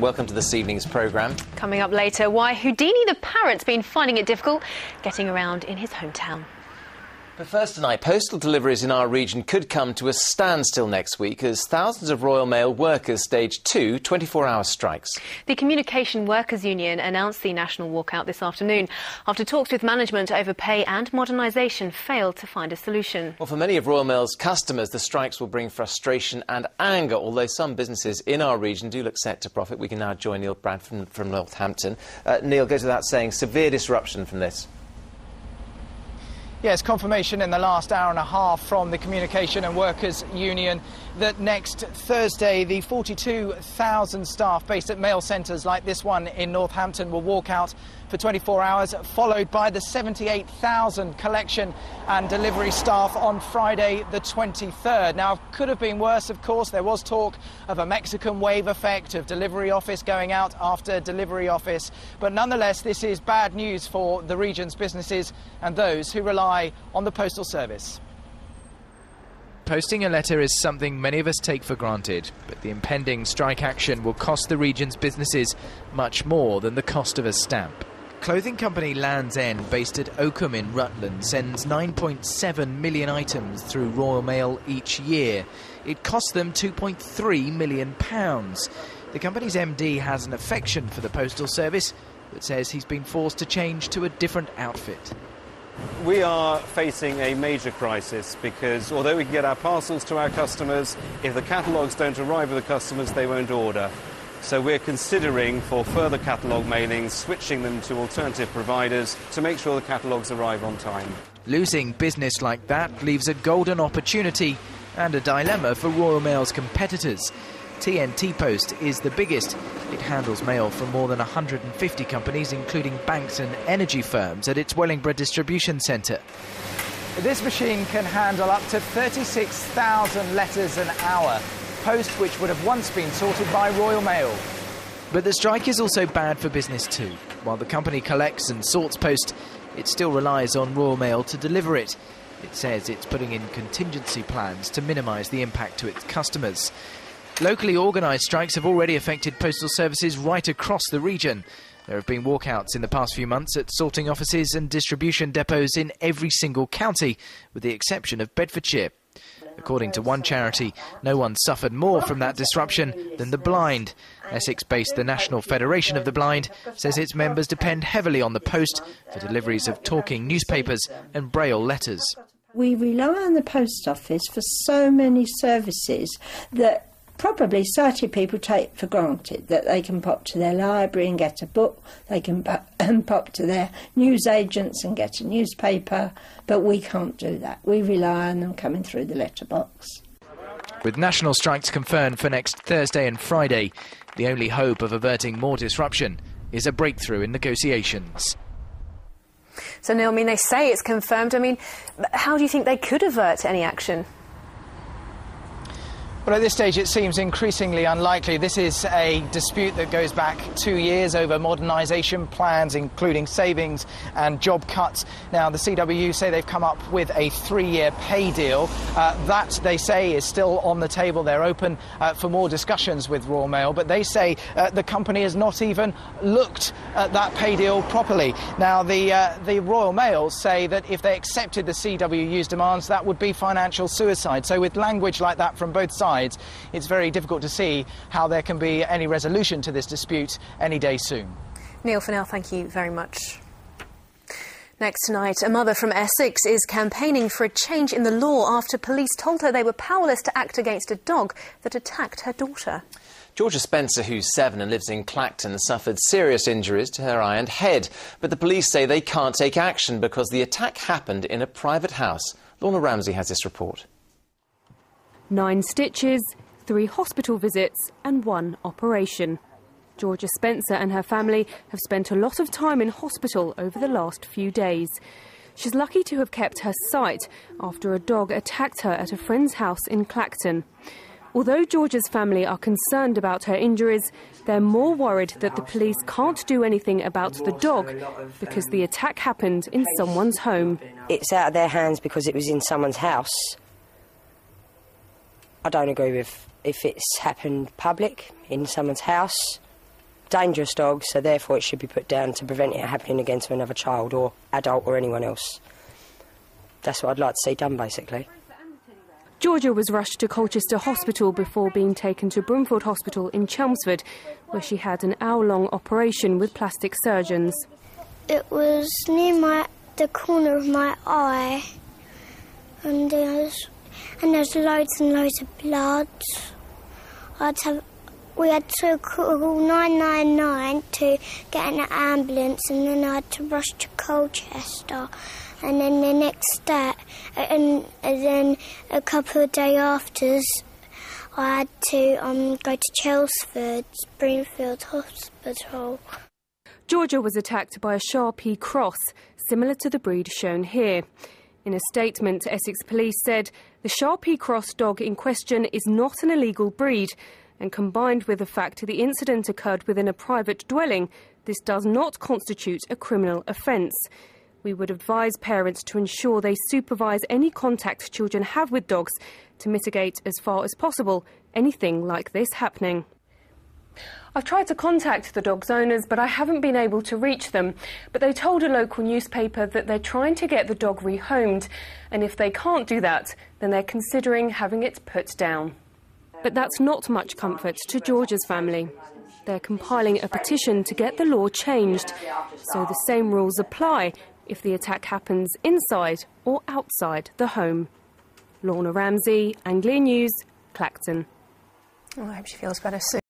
Welcome to this evening's programme. Coming up later, why Houdini the parrot's been finding it difficult getting around in his hometown. But first tonight, postal deliveries in our region could come to a standstill next week as thousands of Royal Mail workers stage 2 24-hour strikes. The Communication Workers Union announced the national walkout this afternoon after talks with management over pay and modernisation failed to find a solution. Well, for many of Royal Mail's customers, the strikes will bring frustration and anger, although some businesses in our region do look set to profit. We can now join Neil Bradford from Northampton. Neil, goes without saying, severe disruption from this. Yes, confirmation in the last hour and a half from the Communication and Workers Union that next Thursday the 42,000 staff based at mail centres like this one in Northampton will walk out for 24 hours, followed by the 78,000 collection and delivery staff on Friday the 23rd. Now, it could have been worse, of course. There was talk of a Mexican wave effect, of delivery office going out after delivery office. But nonetheless, this is bad news for the region's businesses and those who rely on the postal service. Posting a letter is something many of us take for granted, but the impending strike action will cost the region's businesses much more than the cost of a stamp. Clothing company Land's End, based at Oakham in Rutland, sends 9.7 million items through Royal Mail each year. It costs them £2.3 million. The company's MD has an affection for the postal service, but says he's been forced to change to a different outfit. We are facing a major crisis because although we can get our parcels to our customers, if the catalogues don't arrive with the customers, they won't order. So we're considering, for further catalogue mailings, switching them to alternative providers to make sure the catalogues arrive on time. Losing business like that leaves a golden opportunity and a dilemma for Royal Mail's competitors. TNT Post is the biggest. It handles mail from more than 150 companies, including banks and energy firms, at its Wellingborough distribution centre. This machine can handle up to 36,000 letters an hour, post which would have once been sorted by Royal Mail. But the strike is also bad for business too. While the company collects and sorts post, it still relies on Royal Mail to deliver it. It says it's putting in contingency plans to minimise the impact to its customers. Locally organised strikes have already affected postal services right across the region. There have been walkouts in the past few months at sorting offices and distribution depots in every single county, with the exception of Bedfordshire. According to one charity, no one suffered more from that disruption than the blind. Essex-based the National Federation of the Blind says its members depend heavily on the post for deliveries of talking newspapers and braille letters. We rely on the post office for so many services that probably sighted people take for granted, that they can pop to their library and get a book, they can pop to their newsagents and get a newspaper, but we can't do that. We rely on them coming through the letterbox. With national strikes confirmed for next Thursday and Friday, the only hope of averting more disruption is a breakthrough in negotiations. So, Neil, they say it's confirmed. How do you think they could avert any action? Well, at this stage, it seems increasingly unlikely. This is a dispute that goes back 2 years over modernisation plans, including savings and job cuts. Now, the CWU say they've come up with a 3-year pay deal. That, they say, is still on the table. They're open for more discussions with Royal Mail, but they say the company has not even looked at that pay deal properly. Now, the Royal Mail say that if they accepted the CWU's demands, that would be financial suicide. So with language like that from both sides, it's very difficult to see how there can be any resolution to this dispute any day soon. Neil, for now, thank you very much. Next tonight, a mother from Essex is campaigning for a change in the law after police told her they were powerless to act against a dog that attacked her daughter. Georgia Spencer, who's 7 and lives in Clacton, suffered serious injuries to her eye and head. But the police say they can't take action because the attack happened in a private house. Lorna Ramsey has this report. 9 stitches, 3 hospital visits and 1 operation. Georgia Spencer and her family have spent a lot of time in hospital over the last few days. She's lucky to have kept her sight after a dog attacked her at a friend's house in Clacton. Although Georgia's family are concerned about her injuries, they're more worried that the police can't do anything about the dog because the attack happened in someone's home. It's out of their hands because it was in someone's house. I don't agree with if it's happened public, in someone's house. dangerous dog, so therefore it should be put down to prevent it happening again to another child or adult or anyone else. That's what I'd like to see done, basically. Georgia was rushed to Colchester Hospital before being taken to Broomfield Hospital in Chelmsford, where she had an hour-long operation with plastic surgeons. It was near the corner of my eye, and there's loads and loads of blood. We had to call 999 to get an ambulance, and then I had to rush to Colchester. And then the next day, and then a couple of days after, I had to go to Chelmsford, Broomfield Hospital. Georgia was attacked by a Sharpie cross, similar to the breed shown here. In a statement, Essex Police said the Sharpie cross dog in question is not an illegal breed, and combined with the fact the incident occurred within a private dwelling, this does not constitute a criminal offence. We would advise parents to ensure they supervise any contact children have with dogs to mitigate as far as possible anything like this happening. I've tried to contact the dog's owners, but I haven't been able to reach them. But they told a local newspaper that they're trying to get the dog rehomed, and if they can't do that, then they're considering having it put down. But that's not much comfort to Georgia's family. They're compiling a petition to get the law changed, so the same rules apply if the attack happens inside or outside the home. Lorna Ramsey, Anglia News, Clacton. Oh, I hope she feels better soon.